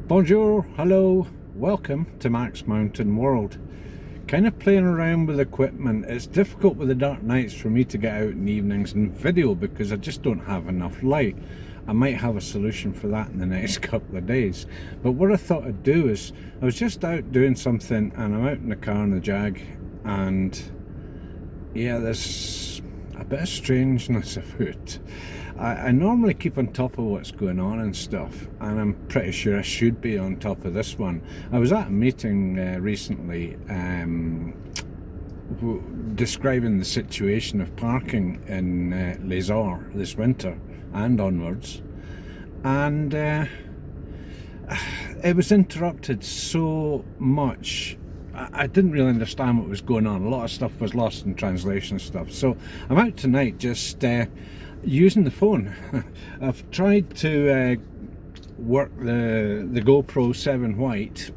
Bonjour, hello, welcome to MaxMountainWorld. Kind of playing around with equipment. It's difficult with the dark nights for me to get out in the evenings and video because I just don't have enough light. I might have a solution for that in the next couple of days. But what I thought I'd do is, I was just out doing something and I'm out in the car in the Jag, and yeah, there's a bit of strangeness afoot. I normally keep on top of what's going on and stuff, and I'm pretty sure I should be on top of this one. I was at a meeting recently describing the situation of parking in Les-Orres this winter and onwards, and it was interrupted so much. I didn't really understand what was going on. A lot of stuff was lost in translation stuff. So I'm out tonight just using the phone. I've tried to work the GoPro 7 White.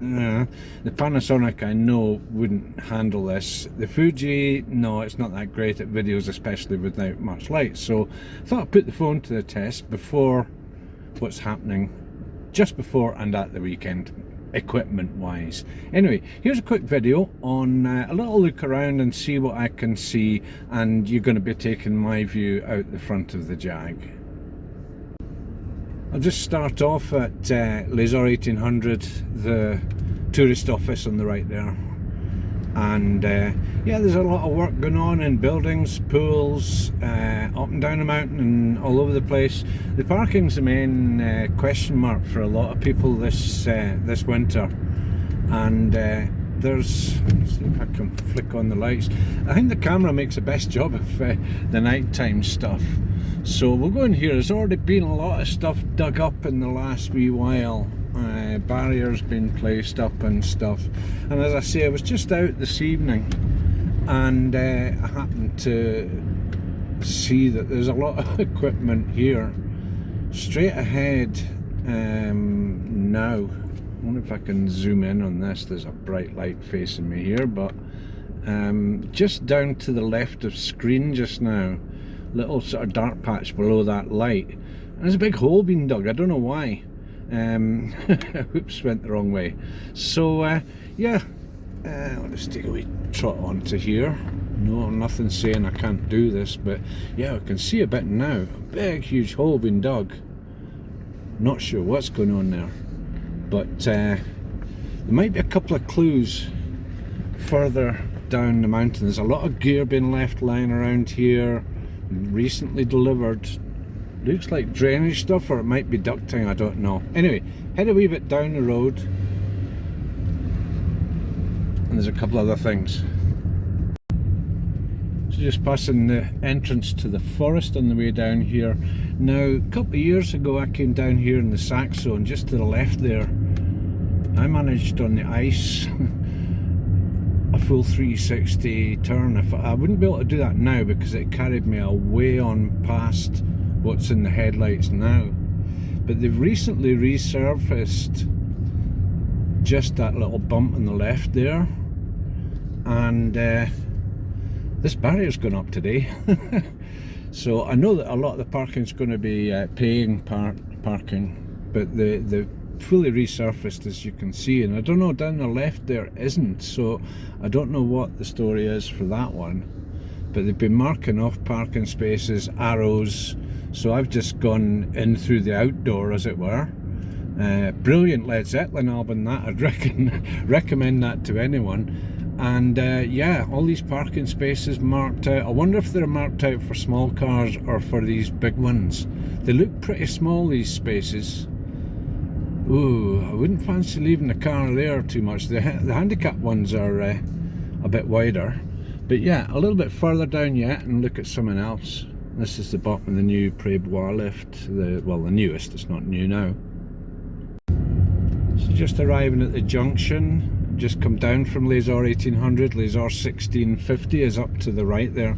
The Panasonic I know wouldn't handle this. The Fuji, no, it's not that great at videos, especially without much light. So I thought I'd put the phone to the test before what's happening just before and at the weekend, equipment wise. Anyway, here's a quick video on a little look around and see what I can see, and you're going to be taking my view out the front of the Jag. I'll just start off at Les-Orres 1800, the tourist office on the right there, and yeah, there's a lot of work going on in buildings, pools, up and down the mountain and all over the place. The parking's the main question mark for a lot of people this winter, and there's, let's see if I can flick on the lights. I think the camera makes the best job of the nighttime stuff. So we'll go in here. There's already been a lot of stuff dug up in the last wee while. Barriers been placed up and stuff, and as I say, I was just out this evening and I happened to see that there's a lot of equipment here straight ahead. Now I wonder if I can zoom in on this. There's a bright light facing me here, but just down to the left of screen just now, little sort of dark patch below that light, and there's a big hole being dug. I don't know why. Oops, went the wrong way. So yeah, I'll just take a wee trot onto here. No, nothing saying I can't do this, but yeah, I can see a bit now. A big huge hole being dug. Not sure what's going on there, but there might be a couple of clues further down the mountain. There's a lot of gear being left lying around here, recently delivered. Looks like drainage stuff, or it might be ducting, I don't know. Anyway, head a wee bit down the road and there's a couple other things. So just passing the entrance to the forest on the way down here. Now, a couple of years ago I came down here in the sack zone, just to the left there. I managed on the ice a full 360 turn. If I wouldn't be able to do that now because it carried me away on past what's in the headlights now, but they've recently resurfaced just that little bump on the left there, and this barrier's gone up today. So I know that a lot of the parking's going to be paying parking, but the fully resurfaced, as you can see, and I don't know, down the left there isn't, so I don't know what the story is for that one, but they've been marking off parking spaces, arrows. So I've just gone in through the outdoor, as it were. Brilliant Led Zeppelin album, that. I'd recommend that to anyone. And yeah, all these parking spaces marked out. I wonder if they're marked out for small cars or for these big ones. They look pretty small, these spaces. Ooh, I wouldn't fancy leaving the car there too much. The handicap ones are a bit wider. But yeah, a little bit further down yet and look at something else. This is the bottom of the new Pré-Bois lift, well, the newest, it's not new now. So just arriving at the junction, just come down from Les-Orres 1800, Les-Orres 1650 is up to the right there.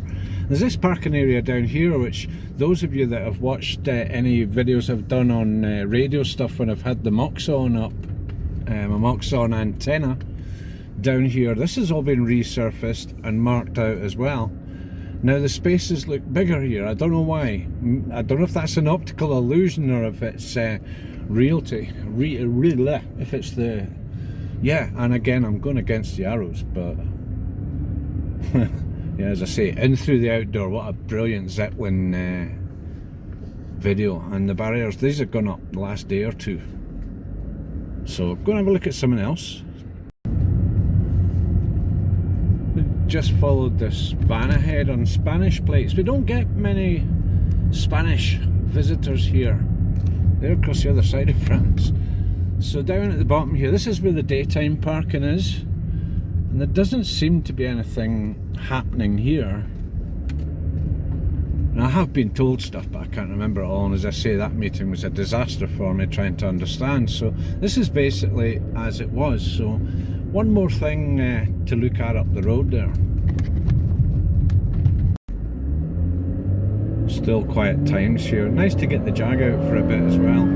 There's this parking area down here, which those of you that have watched any videos I've done on radio stuff when I've had the Moxon up, my Moxon antenna down here, this has all been resurfaced and marked out as well. Now the spaces look bigger here. I don't know why. I don't know if that's an optical illusion or if it's Realty, really, if it's the, yeah, and again I'm going against the arrows, but yeah, as I say, in through the outdoor, what a brilliant Zeppelin video. And the barriers, these have gone up the last day or two, so I'm going to have a look at something else. We just followed this van ahead on Spanish plates. We don't get many Spanish visitors here. They're across the other side of France. So down at the bottom here, this is where the daytime parking is, and there doesn't seem to be anything happening here. And I have been told stuff, but I can't remember it all, and as I say, that meeting was a disaster for me trying to understand. So this is basically as it was. So one more thing to look at up the road there. Still quiet times here. Nice to get the Jag out for a bit as well.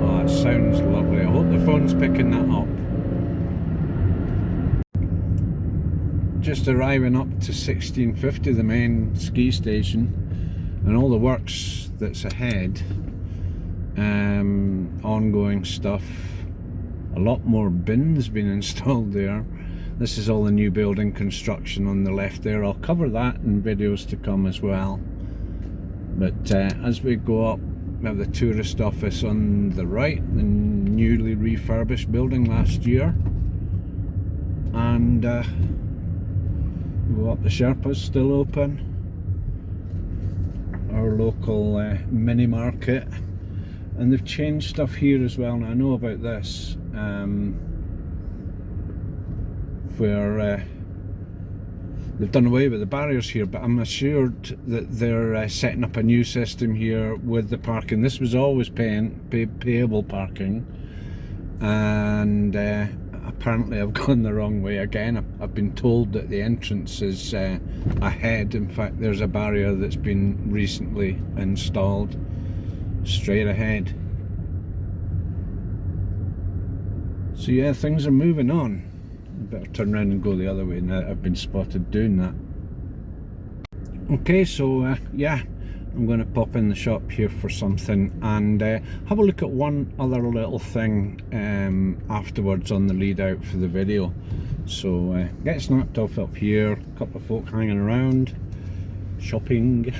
Oh, it sounds lovely. I hope the phone's picking that up. Just arriving up to 1650, the main ski station, and all the works that's ahead. Ongoing stuff. A lot more bins being installed there. This is all the new building construction on the left there. I'll cover that in videos to come as well. But as we go up, we have the tourist office on the right, the newly refurbished building last year. And go up, the Sherpa's still open. Our local mini market. And they've changed stuff here as well. Now I know about this. Where they've done away with the barriers here, but I'm assured that they're setting up a new system here with the parking. This was always payable parking, and apparently I've gone the wrong way again. I've been told that the entrance is ahead. In fact, there's a barrier that's been recently installed straight ahead. So yeah, things are moving on. Better turn around and go the other way now that I've been spotted doing that. Okay, so yeah, I'm going to pop in the shop here for something and have a look at one other little thing afterwards on the lead out for the video. So get snapped off up here, a couple of folk hanging around, shopping.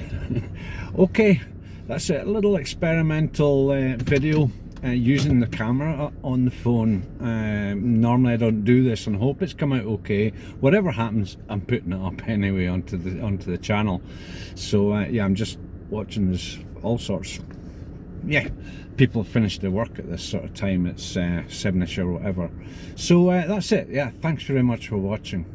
Okay, that's it, a little experimental video. Using the camera on the phone. Normally I don't do this and hope it's come out okay. Whatever happens, I'm putting it up anyway onto the channel. So yeah, I'm just watching this all sorts. Yeah, people have finished their work at this sort of time. It's 7ish or whatever. So that's it. Yeah, thanks very much for watching.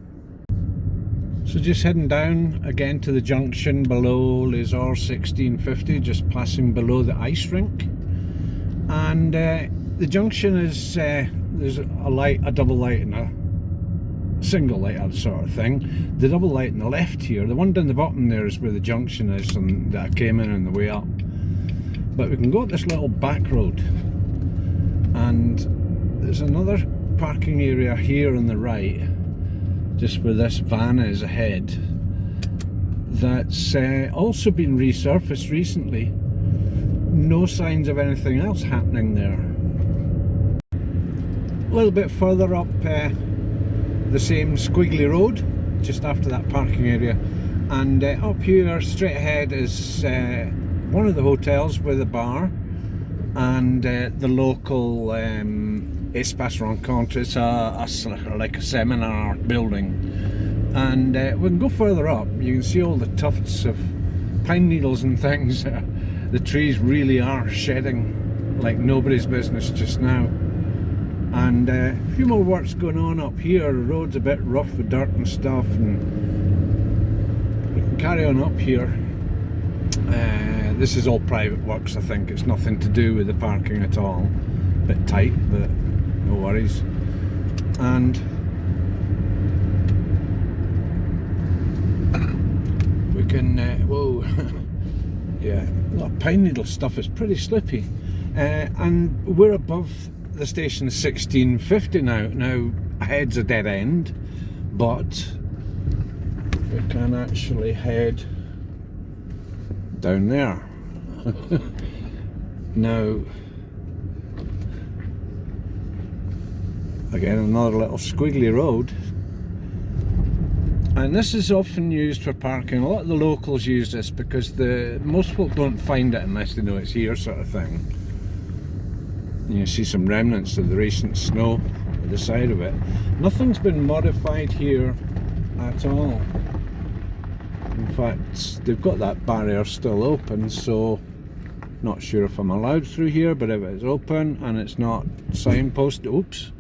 So just heading down again to the junction below Les-Orres 1650, just passing below the ice rink. And the junction is there's a light, a double light and a single light sort of thing. The double light on the left here, the one down the bottom there is where the junction is, and that I came in on the way up. But we can go up this little back road, and there's another parking area here on the right, just where this van is ahead, that's also been resurfaced recently. No signs of anything else happening there. A little bit further up the same squiggly road, just after that parking area, and up here straight ahead is one of the hotels with a bar, and the local Espace Rencontre. It's like a seminar building, and we can go further up. You can see all the tufts of pine needles and things. The trees really are shedding like nobody's business just now. And a few more works going on up here. The road's a bit rough with dirt and stuff, and we can carry on up here. This is all private works, I think. It's nothing to do with the parking at all. A bit tight, but no worries. And we can, whoa. Yeah, that pine needle stuff is pretty slippy, and we're above the station 1650 now. Now ahead's a dead end, but we can actually head down there. Now, again, another little squiggly road. And this is often used for parking. A lot of the locals use this because most folk don't find it unless they know it's here, sort of thing. And you see some remnants of the recent snow at the side of it. Nothing's been modified here at all. In fact, they've got that barrier still open, so not sure if I'm allowed through here, but if it's open and it's not signposted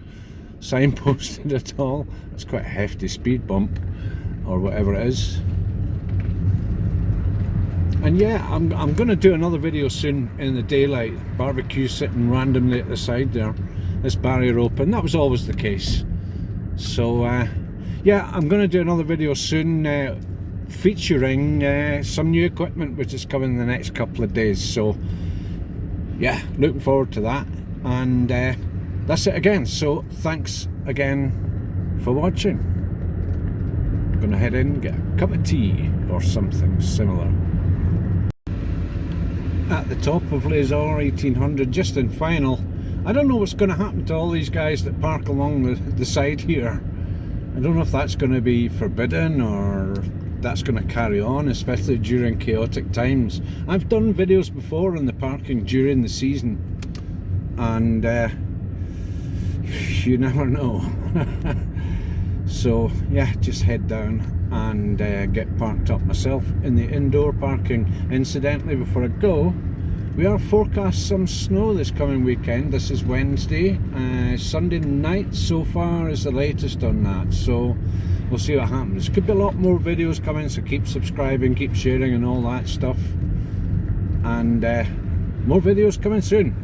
at all, it's quite a hefty speed bump or whatever it is. And yeah, I'm going to do another video soon in the daylight. Barbecue sitting randomly at the side there, this barrier open. That was always the case. So yeah, I'm going to do another video soon featuring some new equipment which is coming in the next couple of days. So yeah, looking forward to that. And that's it again. So thanks again for watching. I'm going to head in and get a cup of tea or something similar. At the top of Les-Orres 1800, just in final. I don't know what's going to happen to all these guys that park along the side here. I don't know if that's going to be forbidden or that's going to carry on, especially during chaotic times. I've done videos before on the parking during the season, and you never know. So yeah, just head down and get parked up myself in the indoor parking. Incidentally, before I go, we are forecast some snow this coming weekend. This is Wednesday. Sunday night so far is the latest on that, so we'll see what happens. Could be a lot more videos coming, so keep subscribing, keep sharing and all that stuff, and more videos coming soon.